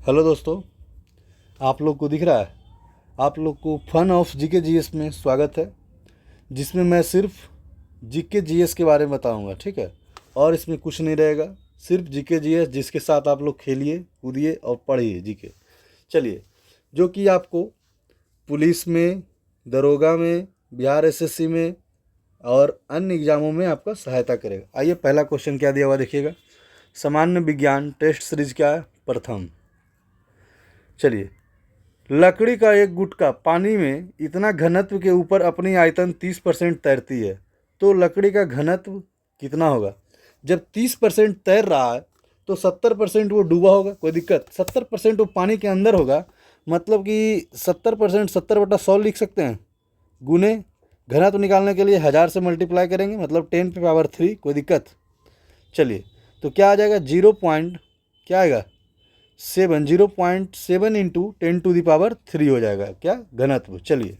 Hello दोस्तों, आप लोग को दिख रहा है? आप लोग को फन ऑफ जीके जीएस में स्वागत है, जिसमें मैं सिर्फ जीके जीएस के बारे में बताऊंगा। ठीक है, और इसमें कुछ नहीं रहेगा, सिर्फ जीके जीएस, जिसके साथ आप लोग खेलिए कूदिए और पढ़िए जीके। चलिए, जो कि आपको पुलिस में, दरोगा में, बिहार एसएससी में और अन्य एग्जामों में आपका सहायता करेगा। आइए, पहला क्वेश्चन क्या दिया हुआ देखिएगा। सामान्य विज्ञान टेस्ट सीरीज क्या है? प्रथम। चलिए, लकड़ी का एक गुटका पानी में इतना घनत्व के ऊपर अपनी आयतन 30% तैरती है, तो लकड़ी का घनत्व कितना होगा? जब 30% तैर रहा है तो 70% वो डूबा होगा, कोई दिक्कत? 70% वो पानी के अंदर होगा, मतलब कि 70%, 70/100 लिख सकते हैं। गुने घनत्व निकालने के लिए 1000 से मल्टीप्लाई करेंगे, मतलब 10⁻3, कोई दिक्कत? चलिए, तो क्या आ जाएगा? 0. क्या आएगा? 0.7 इंटू 10⁻³ हो जाएगा क्या? घनत्व। चलिए,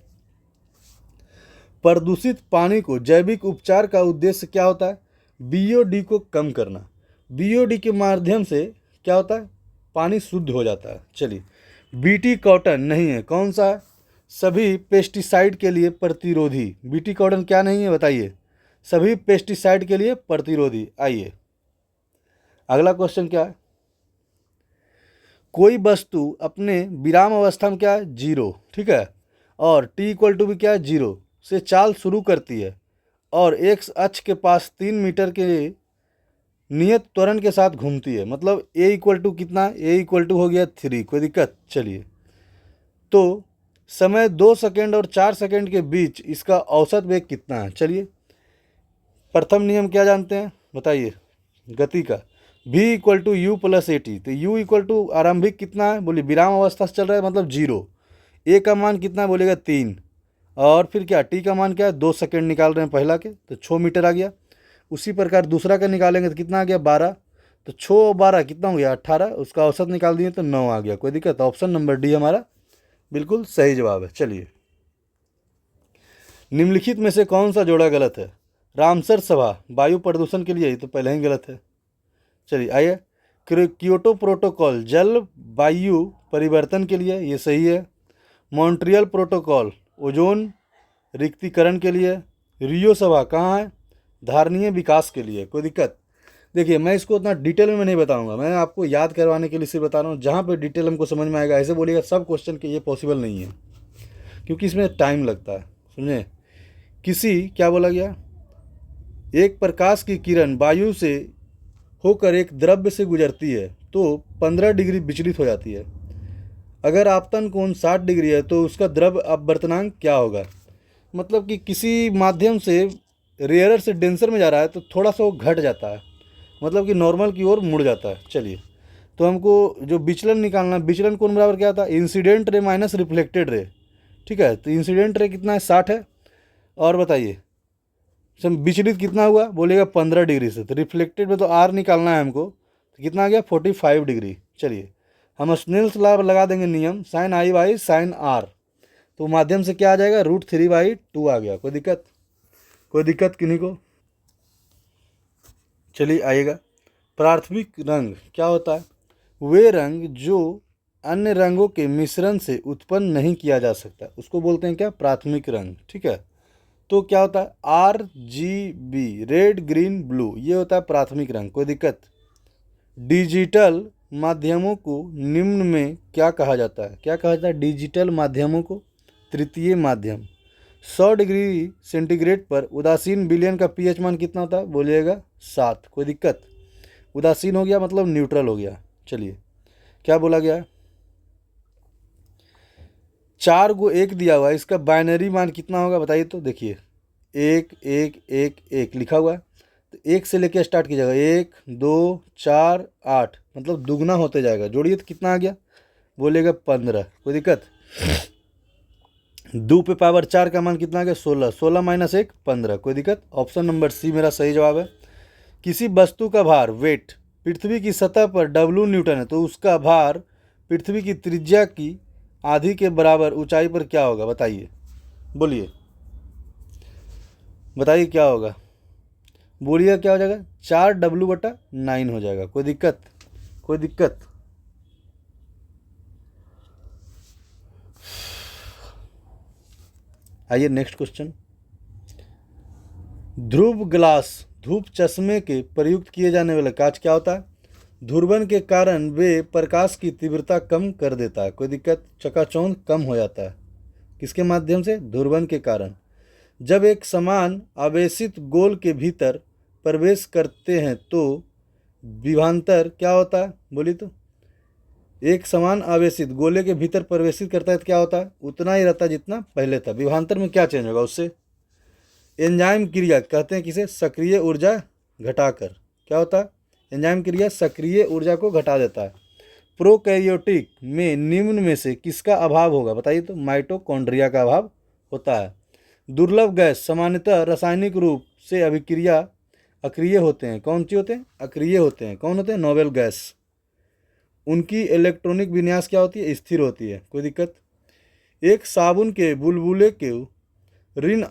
प्रदूषित पानी को जैविक उपचार का उद्देश्य क्या होता है? बीओडी को कम करना। बीओडी के माध्यम से क्या होता है? पानी शुद्ध हो जाता है। चलिए, बीटी कॉटन नहीं है, कौन सा है? सभी पेस्टिसाइड के लिए प्रतिरोधी। बीटी कॉटन क्या नहीं है बताइए? सभी पेस्टिसाइड के लिए प्रतिरोधी। आइए, अगला क्वेश्चन क्या है? कोई वस्तु अपने विराम अवस्था में क्या है? 0। ठीक है, और t भी क्या है? 0 से चाल शुरू करती है और एक्स अक्ष के पास 3 मीटर के नियत त्वरण के साथ घूमती है, मतलब a कितना? a हो गया 3, कोई दिक्कत? चलिए, तो समय 2 सेकेंड और 4 सेकेंड के बीच इसका औसत वेग कितना है? चलिए, प्रथम नियम क्या जानते हैं बताइए गति का? v = u+at। तो u = आरंभिक कितना है? बोलिए, विराम अवस्था से चल रहा है मतलब 0। a का मान कितना है? बोलेगा 3। और फिर क्या? t का मान क्या है? 2 सेकेंड निकाल रहे हैं पहला के, तो 6 मीटर आ गया। उसी प्रकार दूसरा का निकालेंगे तो कितना आ गया? 12। तो 6 और 12 कितना हो गया? 18। उसका औसत निकाल दिए तो 9 आ गया, कोई दिक्कत? ऑप्शन नंबर डी हमारा बिल्कुल सही जवाब है। चलिए, निम्नलिखित में से कौन सा जोड़ा गलत है? रामसर सभा वायु प्रदूषण के लिए, ये तो पहले ही गलत है। चलिए, आइए, क्योटो प्रोटोकॉल जलवायु परिवर्तन के लिए, ये सही है। मॉन्ट्रियल प्रोटोकॉल ओजोन रिक्तीकरण के लिए। रियो सभा कहाँ है? धारणीय विकास के लिए, कोई दिक्कत? देखिए, मैं इसको उतना डिटेल में नहीं बताऊंगा, मैं आपको याद करवाने के लिए सिर्फ बता रहा हूँ। जहाँ पे डिटेल हमको समझ में आएगा ऐसे बोलिएगा, सब क्वेश्चन के ये पॉसिबल नहीं है, क्योंकि इसमें टाइम लगता है, समझे? क्या बोला गया? एक प्रकाश की किरण वायु से होकर एक द्रव्य से गुजरती है तो 15 डिग्री विचलित हो जाती है। अगर आपतन कोण 60 डिग्री है तो उसका द्रव्य अपवर्तनांक क्या होगा? मतलब कि किसी माध्यम से रेयरर से डेंसर में जा रहा है तो थोड़ा सा वो घट जाता है, मतलब कि नॉर्मल की ओर मुड़ जाता है। चलिए, तो हमको जो विचलन निकालना, विचलन कोण बराबर क्या था? Incident ray minus reflected ray. ठीक है, तो इंसिडेंट रे कितना है? 60 है। और बताइए सब विचलित कितना हुआ? बोलेगा 15 डिग्री से। तो रिफ्लेक्टेड में तो आर निकालना है हमको, तो कितना आ गया? 45 डिग्री। चलिए, हम स्नेल्स लॉ लगा देंगे नियम, sine I by sine R, तो माध्यम से क्या आ जाएगा? √3/2 आ गया। कोई दिक्कत? कोई दिक्कत किन्हीं को? चलिए, आइएगा, प्राथमिक रंग क्या होता है? वे रंग जो अन्य रंगों के मिश्रण से उत्पन्न नहीं किया जा सकता, उसको बोलते हैं क्या? प्राथमिक रंग। ठीक है, तो क्या होता है? RGB, रेड ग्रीन ब्लू, ये होता है प्राथमिक रंग। कोई दिक्कत? डिजिटल माध्यमों को निम्न में क्या कहा जाता है? क्या कहा जाता है डिजिटल माध्यमों को? तृतीय माध्यम। 100 डिग्री सेंटीग्रेड पर उदासीन विलयन का pH मान कितना होता है? बोलिएगा 7। कोई दिक्कत? उदासीन हो गया मतलब न्यूट्रल हो गया। चलिए, क्या बोला गया? 4 को 1 दिया हुआ है, इसका बाइनरी मान कितना होगा बताइए तो? देखिए, 1 1 1 1 लिखा हुआ है, तो 1 से लेकर स्टार्ट कीजिएगा, 1 2 4 8, मतलब दुगना होते जाएगा। जोड़िए तो कितना आ गया? बोलेगा 15। कोई दिक्कत? 2 पे पावर 4 का मान कितना आ गया? 16। 16 माइनस 1 15। कोई दिक्कत? ऑप्शन नंबर सी मेरा सही जवाब है। किसी वस्तु का भार वेट पृथ्वी की सतह पर W न्यूटन है, तो उसका भार पृथ्वी की त्रिज्या की आधी के बराबर ऊंचाई पर क्या होगा? बताइए, बोलिए, बताइए क्या होगा? बोलिए क्या हो जाएगा? 4W/9 हो जाएगा। कोई दिक्कत? कोई दिक्कत? आइए नेक्स्ट क्वेश्चन। ध्रुव ग्लास, धूप चश्मे के प्रयुक्त किए जाने वाला कांच क्या होता है? ध्रुवन के कारण वे प्रकाश की तीव्रता कम कर देता है। कोई दिक्कत? चकाचौंध कम हो जाता है किसके माध्यम से? ध्रुवन के कारण। जब एक समान आवेशित गोल के भीतर प्रवेश करते हैं तो विभवांतर क्या होता है? बोली तो। एक समान आवेशित गोले के भीतर प्रवेशित करता है तो क्या होता है? उतना ही रहता है जितना पहले था। विभवांतर में क्या चेंज होगा उससे? एंजाइम क्रिया कहते हैं किसे? सक्रिय ऊर्जा घटाकर। क्या होता है? एंजाइम क्रिया सक्रिय ऊर्जा को घटा देता है। प्रोकैरियोटिक में निम्न में से किसका अभाव होगा? बताइए तो। माइटोकॉन्ड्रिया का अभाव होता है। दुर्लभ गैस सामान्यतः रासायनिक रूप से अक्रिय होते हैं। कौन सी होते हैं? अक्रिय होते हैं। कौन होते हैं? Noble gas. उनकी इलेक्ट्रॉनिक विन्यास क्या होती है? स्थिर होती है। कोई दिक्कत? एक साबुन के बुलबुले के ऋण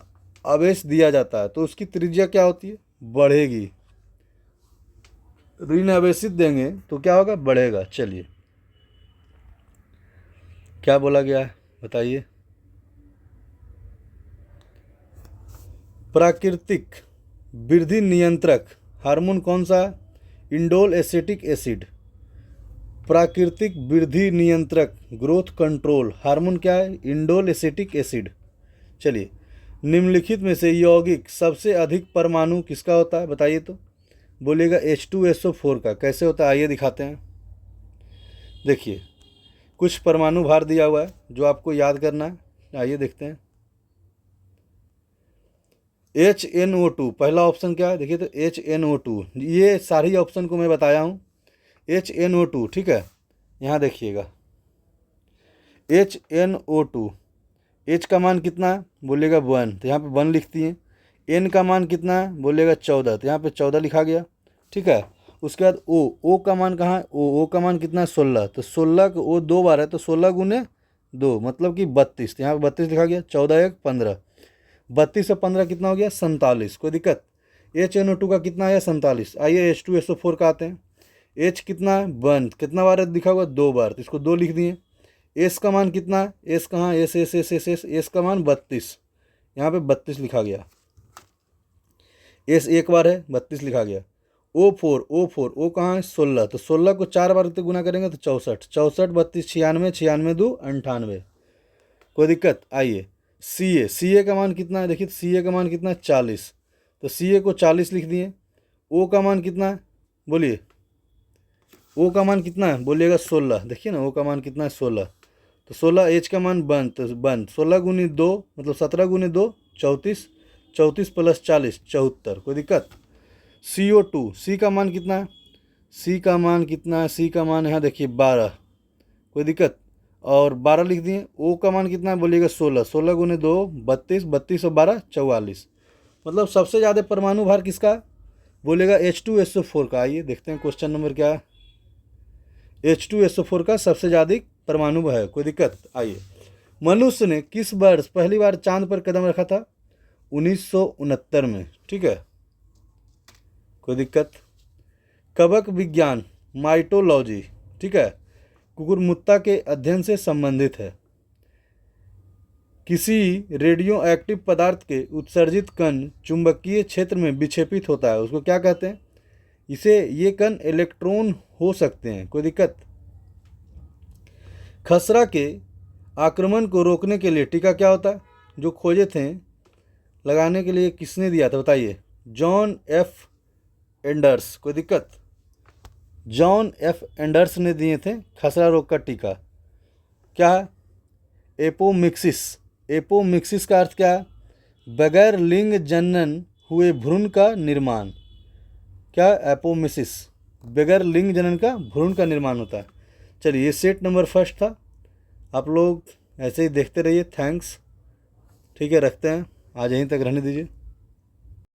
आवेश दिया जाता है तो उसकी त्रिज्या क्या होती है? बढ़ेगी। ऋण आवेशित देंगे तो क्या होगा? बढ़ेगा। चलिए क्या बोला गया है बताइए। प्राकृतिक वृद्धि नियंत्रक हार्मोन कौन सा है? Indole acetic acid. प्राकृतिक वृद्धि नियंत्रक ग्रोथ कंट्रोल हार्मोन क्या है? Indole acetic acid. चलिए निम्नलिखित में से यौगिक सबसे अधिक परमाणु किसका होता है? बताइए तो। बोलिएगा H2SO4 का। कैसे होता है आइए दिखाते हैं। देखिए कुछ परमाणु भार दिया हुआ है जो आपको याद करना है। आइए देखते हैं। HNO2 पहला ऑप्शन क्या है? देखिए तो HNO2। ये सारी ऑप्शन को मैं बताया हूँ। HNO2 ठीक है। यहाँ देखिएगा HNO2। H का मान कितना है? बोलिएगा 1 तो यहाँ पे 1 लिखती हैं। N का मान कितना है? बोलिएगा 14 तो यहाँ पे 14 लिखा गया। ठीक है। उसके बाद O का मान कहाँ है? O का मान कितना है? 16 तो 16 को O 2 बार है तो 16 गुने 2 मतलब कि 32 तो यहाँ पे 32 लिखा गया। 14 1 15 32 और 15 कितना हो गया? 47। कोई दिक्कत? HNO2 का कितना आया? 47। आइए H2SO4 का आते हैं। H कितना है? 1 कितना बार दिखा हुआ? 2 बार तो इसको 2 लिख दिए। S का मान कितना है? S कहाँ? S का मान 32 यहाँ पे 32 लिखा गया। S एक बार है 32 लिखा गया। O4 O कहाँ है? 16 तो 16 को 4 बार से गुना करेंगे तो 64 64 32 96 96 2 98। कोई दिक्कत? आइए CA का मान कितना है? देखिए CA का मान कितना है? 40 तो CA को 40 लिख दिए। O का मान कितना है? बोलिए O का मान कितना है? बोलिएगा 16। देखिए ना O का मान कितना है? 16 तो 16 H का मान 1 तो 1 16 गुनी 2 मतलब 17 गुनी 2 34 34 प्लस 40 74। कोई दिक्कत? CO2 C का मान कितना है? C का मान कितना है? C का मान यहाँ देखिए 12। कोई दिक्कत? और 12 लिख दिए। O का मान कितना है? बोलिएगा 16 16 गुने 2 32 32 और 12 44। मतलब सबसे ज़्यादा परमाणु भार किसका? बोलेगा H2SO4 का। आइए देखते हैं क्वेश्चन नंबर क्या है। H2SO4 का सबसे ज़्यादा परमाणु है। कोई दिक्कत? आइए मनुष्य ने किस वर्ष पहली बार चांद पर कदम रखा था? 1969 में। ठीक है। कोई दिक्कत? कवक विज्ञान माइटोलॉजी ठीक है कुकुरमुत्ता के अध्ययन से संबंधित है। किसी रेडियो एक्टिव पदार्थ के उत्सर्जित कण चुंबकीय क्षेत्र में विक्षेपित होता है उसको क्या कहते हैं? ये कण इलेक्ट्रॉन हो सकते हैं। कोई दिक्कत? खसरा के आक्रमण को रोकने के लिए टीका क्या होता है? जो खोजे थे लगाने के लिए किसने दिया था? बताइए। John F Anders. कोई दिक्कत? जॉन एफ एंडर्स ने दिए थे खसरा रोग का टीका। क्या है? एपोमिक्सिस। एपोमिक्सिस का अर्थ क्या है? बगैर लिंग जनन हुए भ्रूण का निर्माण। क्या? एपोमिसिस बगैर लिंग जनन का भ्रूण का निर्माण होता है। चलिए ये सेट नंबर फर्स्ट था। आप लोग ऐसे ही देखते रहिए। थैंक्स। ठीक है रखते हैं। आज यहीं तक रहने दीजिए।